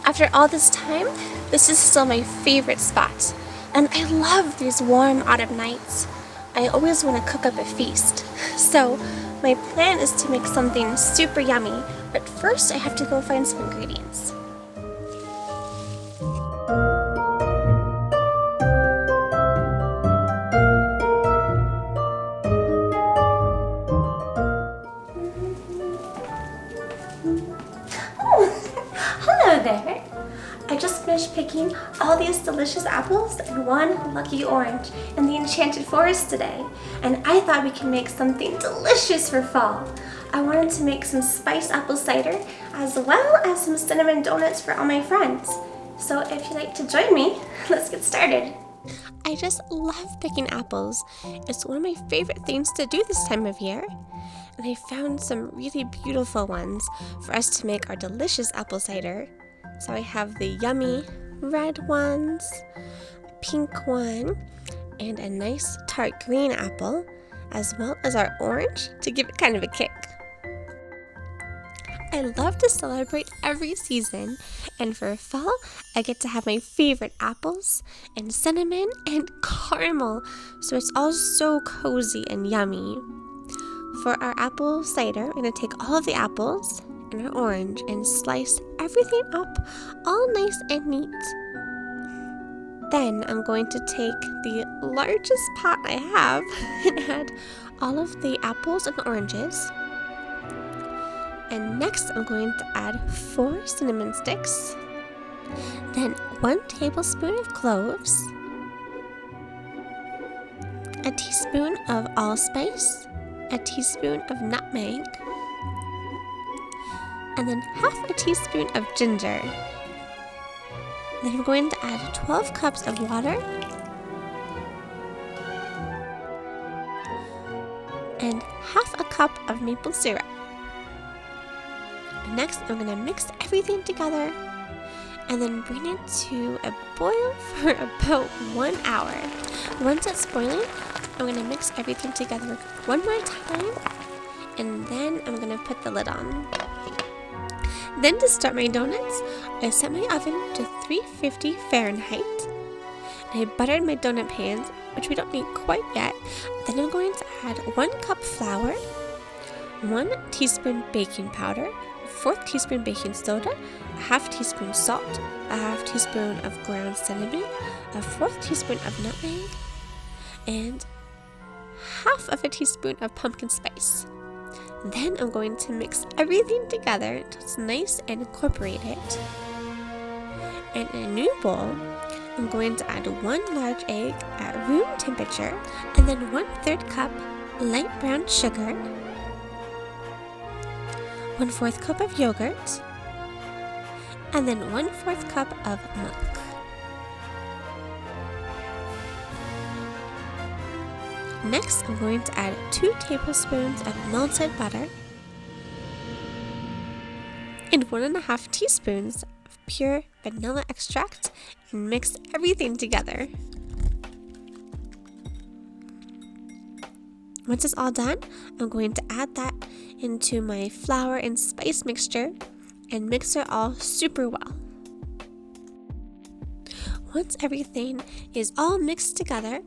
After all this time, this is still my favorite spot. And I love these warm autumn nights. I always want to cook up a feast. So my plan is to make something super yummy, but first I have to go find some ingredients. Hello there! I just finished picking all these delicious apples and one lucky orange in the enchanted forest today, and I thought we could make something delicious for fall. I wanted to make some spiced apple cider as well as some cinnamon donuts for all my friends. So if you'd like to join me, let's get started. I just love picking apples. It's one of my favorite things to do this time of year. And I found some really beautiful ones for us to make our delicious apple cider. So I have the yummy red ones, a pink one, and a nice tart green apple, as well as our orange to give it kind of a kick. I love to celebrate every season, and for fall, I get to have my favorite apples and cinnamon and caramel, so it's all so cozy and yummy. For our apple cider, we're going to take all of the apples and our orange and slice everything up all nice and neat. Then I'm going to take the largest pot I have and add all of the apples and oranges. And next I'm going to add 4 cinnamon sticks, then 1 tablespoon of cloves, a teaspoon of allspice, a teaspoon of nutmeg, and then half a teaspoon of ginger. Then I'm going to add 12 cups of water and half a cup of maple syrup. Next, I'm going to mix everything together and then bring it to a boil for about 1 hour. Once it's boiling, I'm going to mix everything together one more time, and then I'm going to put the lid on. Then to start my donuts, I set my oven to 350 Fahrenheit. And I buttered my donut pans, which we don't need quite yet. Then I'm going to add 1 cup flour, 1 teaspoon baking powder, 1/4 teaspoon baking soda, a 1/2 teaspoon salt, a 1/2 teaspoon of ground cinnamon, a 1/4 teaspoon of nutmeg, and 1/2 teaspoon of pumpkin spice. Then I'm going to mix everything together until it's nice and incorporated. And in a new bowl, I'm going to add 1 large egg at room temperature, and then 1/3 cup light brown sugar, 1/4 cup of yogurt, and then 1/4 cup of milk. Next, I'm going to add 2 tablespoons of melted butter and 1.5 teaspoons of pure vanilla extract, and mix everything together. Once it's all done, I'm going to add that into my flour and spice mixture and mix it all super well. Once everything is all mixed together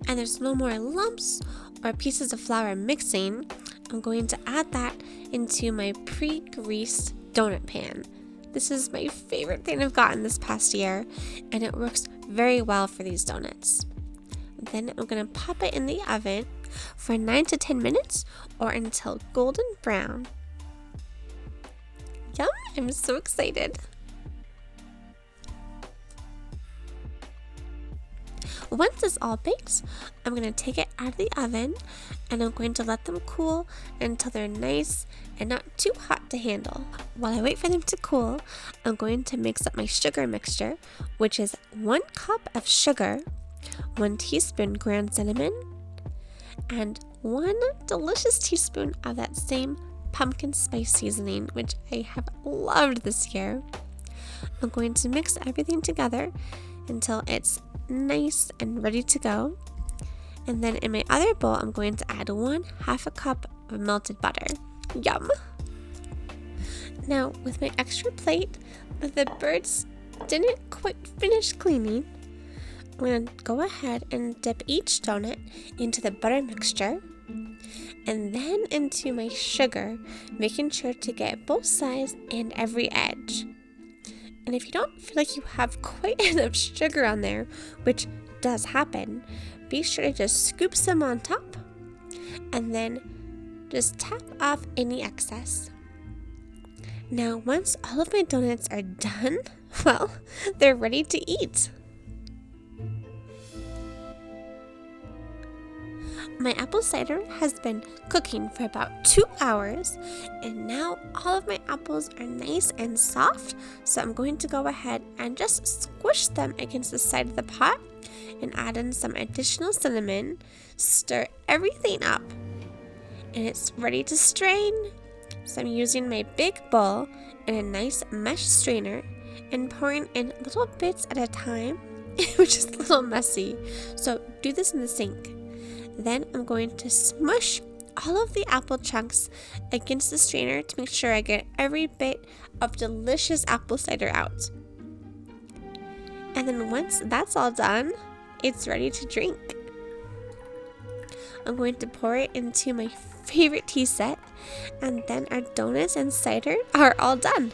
and there's no more lumps or pieces of flour mixing, I'm going to add that into my pre-greased donut pan. This is my favorite thing I've gotten this past year, and it works very well for these donuts. Then I'm going to pop it in the oven for 9 to 10 minutes or until golden brown. Yum! I'm so excited. Once it's all baked, I'm going to take it out of the oven and I'm going to let them cool until they're nice and not too hot to handle. While I wait for them to cool, I'm going to mix up my sugar mixture, which is 1 cup of sugar, 1 teaspoon ground cinnamon, and 1 delicious teaspoon of that same pumpkin spice seasoning, which I have loved this year. I'm going to mix everything together until it's nice and ready to go. And then in my other bowl, I'm going to add 1/2 cup of melted butter. Yum. Now, with my extra plate that the birds didn't quite finish cleaning, I'm going to go ahead and dip each donut into the butter mixture and then into my sugar, making sure to get both sides and every edge. And if you don't feel like you have quite enough sugar on there, which does happen, be sure to just scoop some on top and then just tap off any excess. Now, once all of my donuts are done, well, they're ready to eat. My apple cider has been cooking for about 2 hours, and now all of my apples are nice and soft, so I'm going to go ahead and just squish them against the side of the pot and add in some additional cinnamon, stir everything up, and it's ready to strain. So I'm using my big bowl and a nice mesh strainer and pouring in little bits at a time, which is a little messy, so do this in the sink. Then I'm going to smush all of the apple chunks against the strainer to make sure I get every bit of delicious apple cider out. And then once that's all done, it's ready to drink. I'm going to pour it into my favorite tea set, and then our donuts and cider are all done.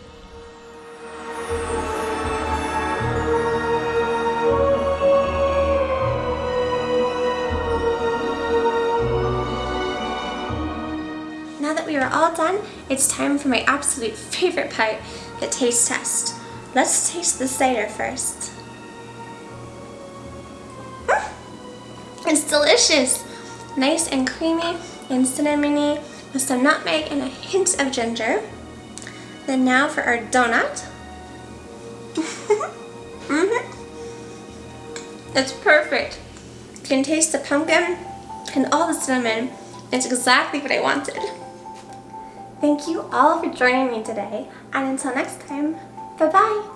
Now that we are all done, it's time for my absolute favorite part, the taste test. Let's taste the cider first. It's delicious! Nice and creamy and cinnamony with some nutmeg and a hint of ginger. Then now for our donut. It's perfect. You can taste the pumpkin and all the cinnamon. It's exactly what I wanted. Thank you all for joining me today, and until next time, bye-bye.